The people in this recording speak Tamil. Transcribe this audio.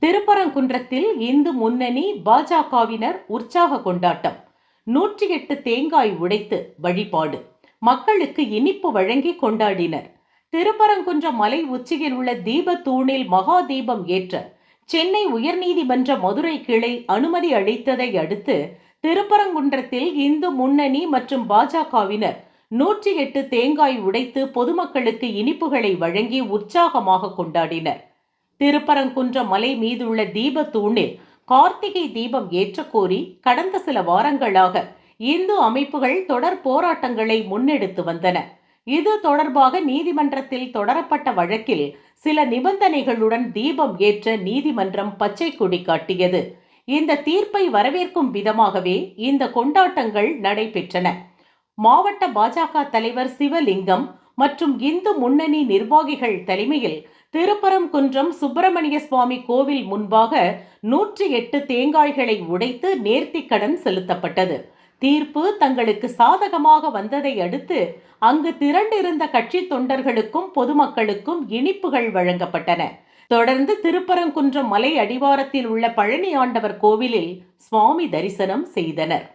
திருப்பரங்குன்றத்தில் இந்து முன்னணி பாஜகவினர் உற்சாக கொண்டாட்டம். 108 தேங்காய் உடைத்து வழிபாடு. மக்களுக்கு இனிப்பு வழங்கி கொண்டாடினர். திருப்பரங்குன்றம் மலை உச்சியில் உள்ள தீப தூணில் மகா தீபம் ஏற்ற சென்னை உயர்நீதிமன்ற மதுரை கிளை அனுமதி அளித்ததை அடுத்து திருப்பரங்குன்றத்தில் இந்து முன்னணி மற்றும் பாஜகவினர் 108 தேங்காய் உடைத்து பொதுமக்களுக்கு இனிப்புகளை வழங்கி உற்சாகமாக கொண்டாடினர். திருப்பரங்குன்றம் மலை மீதுள்ள தீப தூணில் கார்த்திகை தீபம் ஏற்றக்கோரி கடந்த சில வாரங்களாக இந்து அமைப்புகள் தொடர் போராட்டங்களை முன்னெடுத்து வந்தன. இது தொடர்பாக நீதிமன்றத்தில் தொடரப்பட்ட வழக்கில் சில நிபந்தனைகளுடன் தீபம் ஏற்ற நீதிமன்றம் பச்சை கொடி காட்டியது. இந்த தீர்ப்பை வரவேற்கும் விதமாகவே இந்த கொண்டாட்டங்கள் நடைபெற்றன. மாவட்ட பாஜக தலைவர் சிவலிங்கம் மற்றும் இந்து முன்னணி நிர்வாகிகள் தலைமையில் திருப்பரங்குன்றம் சுப்பிரமணிய சுவாமி கோவில் முன்பாக 108 தேங்காய்களை உடைத்து நேர்த்திக்கடன் செலுத்தப்பட்டது. தீர்ப்பு தங்களுக்கு சாதகமாக வந்ததை அடுத்து அங்கு திரண்டிருந்த கட்சி தொண்டர்களுக்கும் பொதுமக்களுக்கும் இனிப்புகள் வழங்கப்பட்டன. தொடர்ந்து திருப்பரங்குன்றம் மலை அடிவாரத்தில் உள்ள பழனி ஆண்டவர் கோவிலில் சுவாமி தரிசனம் செய்தனர்.